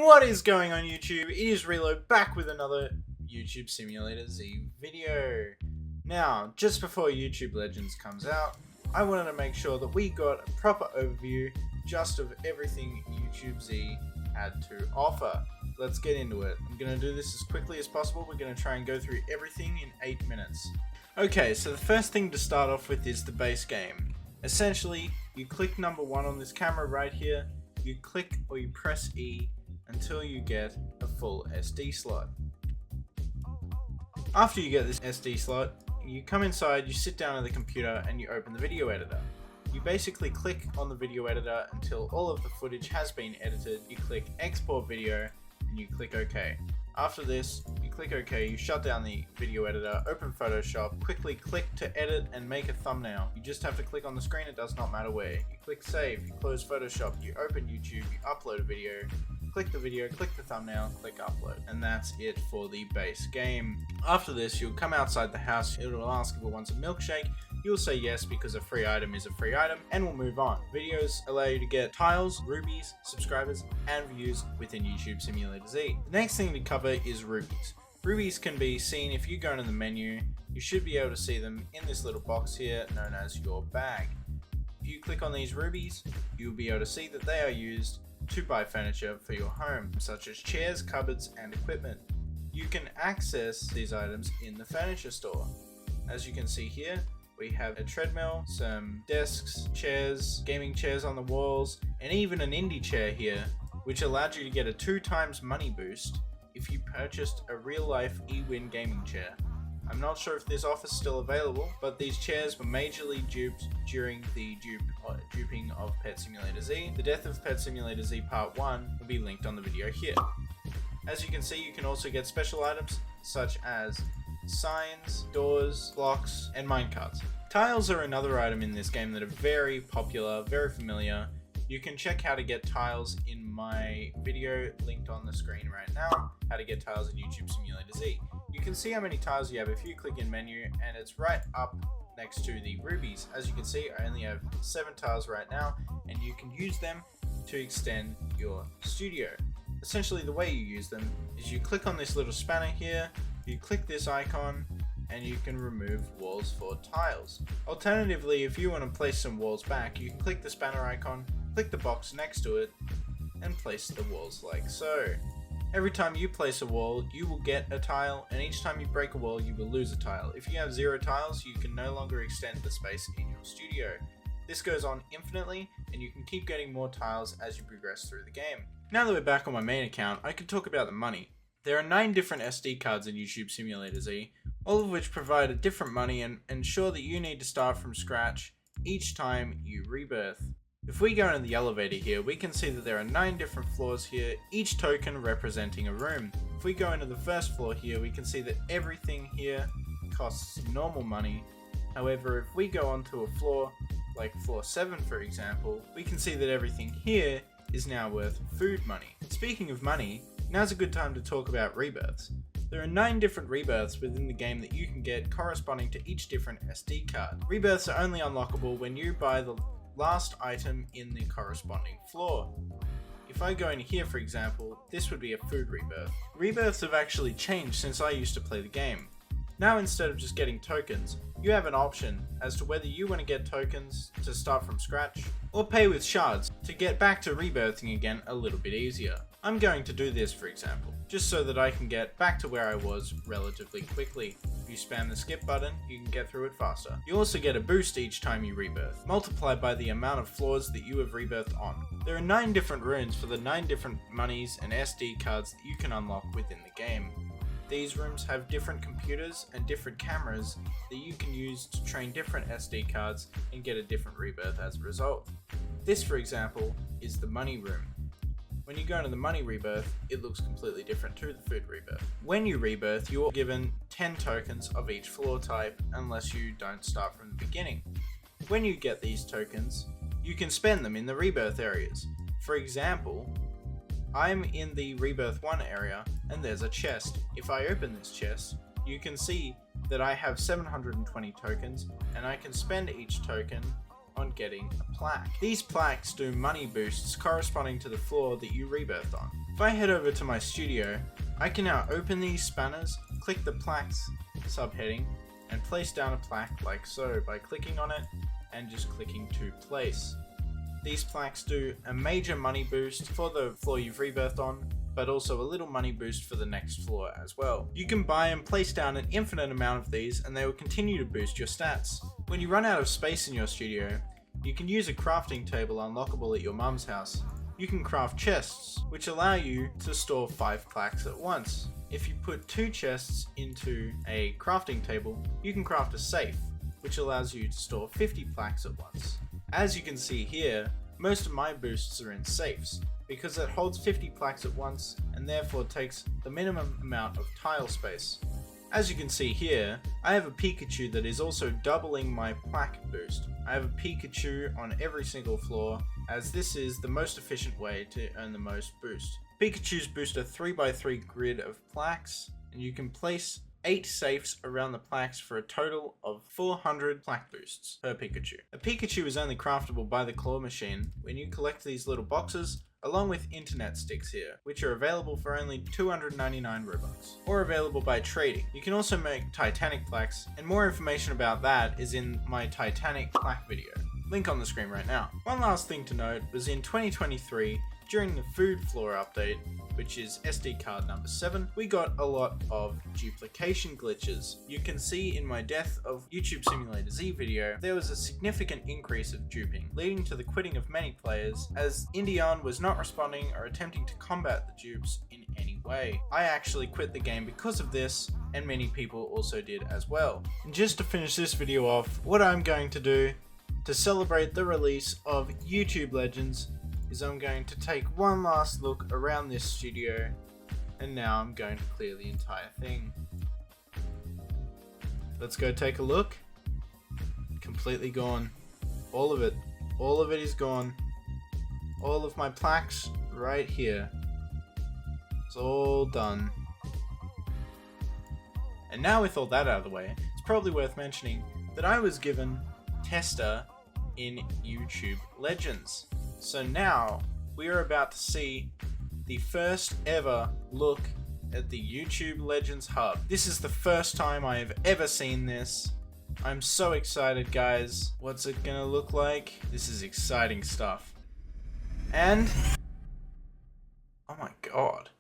What is going on YouTube? It is Reload back with another YouTube Simulator Z video. Now, just before YouTube Legends comes out, I wanted to make sure that we got a proper overview just of everything YouTube Z had to offer. Let's get into it. I'm going to do this as quickly as possible. We're going to try and go through everything in 8 minutes. Okay, so the first thing to start off with is the base game. Essentially, you click number 1 on this camera right here, you click or you press E until you get a full SD slot. After you get this SD slot, you come inside, you sit down at the computer and you open the video editor. You basically click on the video editor until all of the footage has been edited, you click export video and you click OK. After this, you click OK, you shut down the video editor, open Photoshop, quickly click to edit and make a thumbnail. You just have to click on the screen, it does not matter where. You click save, you close Photoshop, you open YouTube, you upload a video, click the video, click the thumbnail, click upload. And that's it for the base game. After this, you'll come outside the house, it will ask if it wants a milkshake. You'll say yes because a free item is a free item, and we'll move on. Videos allow you to get tiles, rubies, subscribers, and views within YouTube Simulator Z. The next thing to cover is rubies. Rubies can be seen if you go into the menu. You should be able to see them in this little box here known as your bag. If you click on these rubies, you'll be able to see that they are used to buy furniture for your home, such as chairs, cupboards, and equipment. You can access these items in the furniture store. As you can see here, we have a treadmill, some desks, chairs, gaming chairs on the walls, and even an indie chair here, which allowed you to get a 2x money boost if you purchased a real-life eWin gaming chair. I'm not sure if this offer is still available, but these chairs were majorly duped during the duping of Pet Simulator Z. The death of Pet Simulator Z Part 1 will be linked on the video here. As you can see, you can also get special items such as signs, doors, blocks, and minecarts. Tiles are another item in this game that are very popular, very familiar. You can check how to get tiles in my video linked on the screen right now, how to get tiles in YouTube Simulator Z. You can see how many tiles you have if you click in menu, and it's right up next to the rubies. As you can see, I only have 7 tiles right now, and you can use them to extend your studio. Essentially, the way you use them is you click on this little spanner here, you click this icon, and you can remove walls for tiles. Alternatively, if you want to place some walls back, you can click the spanner icon, click the box next to it, and place the walls like so. Every time you place a wall, you will get a tile, and each time you break a wall, you will lose a tile. If you have 0 tiles, you can no longer extend the space in your studio. This goes on infinitely, and you can keep getting more tiles as you progress through the game. Now that we're back on my main account, I can talk about the money. There are 9 different SD cards in YouTube Simulator Z, all of which provide a different money and ensure that you need to start from scratch each time you rebirth. If we go into the elevator here, we can see that there are 9 different floors here, each token representing a room. If we go into the first floor here, we can see that everything here costs normal money. However, if we go onto a floor, like floor 7 for example, we can see that everything here is now worth food money. Speaking of money, now's a good time to talk about rebirths. There are 9 different rebirths within the game that you can get corresponding to each different SD card. Rebirths are only unlockable when you buy the last item in the corresponding floor. If I go in here for example, this would be a food rebirth. Rebirths have actually changed since I used to play the game. Now instead of just getting tokens, you have an option as to whether you want to get tokens to start from scratch or pay with shards to get back to rebirthing again a little bit easier. I'm going to do this for example, just so that I can get back to where I was relatively quickly. If you spam the skip button, you can get through it faster. You also get a boost each time you rebirth, multiplied by the amount of floors that you have rebirthed on. There are 9 different runes for the 9 different monies and SD cards that you can unlock within the game. These rooms have different computers and different cameras that you can use to train different SD cards and get a different rebirth as a result. This, for example, is the money room. When you go into the money rebirth, it looks completely different to the food rebirth. When you rebirth, you're given 10 tokens of each floor type unless you don't start from the beginning. When you get these tokens, you can spend them in the rebirth areas. For example, I'm in the Rebirth 1 area and there's a chest. If I open this chest, you can see that I have 720 tokens and I can spend each token on getting a plaque. These plaques do money boosts corresponding to the floor that you rebirthed on. If I head over to my studio, I can now open these spanners, click the plaques subheading, and place down a plaque like so by clicking on it and just clicking to place. These plaques do a major money boost for the floor you've rebirthed on, but also a little money boost for the next floor as well. You can buy and place down an infinite amount of these and they will continue to boost your stats. When you run out of space in your studio, you can use a crafting table unlockable at your mum's house. You can craft chests, which allow you to store 5 plaques at once. If you put 2 chests into a crafting table, you can craft a safe, which allows you to store 50 plaques at once. As you can see here, most of my boosts are in safes, because it holds 50 plaques at once and therefore takes the minimum amount of tile space. As you can see here, I have a Pikachu that is also doubling my plaque boost. I have a Pikachu on every single floor, as this is the most efficient way to earn the most boost. Pikachus boost a 3x3 grid of plaques, and you can place 8 safes around the plaques for a total of 400 plaque boosts per Pikachu. A Pikachu is only craftable by the claw machine when you collect these little boxes along with internet sticks here, which are available for only 299 Robux, or available by trading. You can also make Titanic plaques, and more information about that is in my Titanic plaque video. Link on the screen right now. One last thing to note was in 2023, during the food floor update, which is SD card number 7, we got a lot of duplication glitches. You can see in my Death of YouTube Simulator Z video, there was a significant increase of duping, leading to the quitting of many players, as Indian was not responding or attempting to combat the dupes in any way. I actually quit the game because of this, and many people also did as well. And just to finish this video off, what I'm going to do to celebrate the release of YouTube Legends is I'm going to take one last look around this studio, and now I'm going to clear the entire thing. Let's go take a look. Completely gone. All of it. All of it is gone. All of my plaques right here. It's all done. And now with all that out of the way, it's probably worth mentioning that I was given Tester in YouTube Legends. So now, we are about to see the first ever look at the YouTube Legends Hub. This is the first time I have ever seen this. I'm so excited, guys. What's it gonna look like? This is exciting stuff. And, oh my god.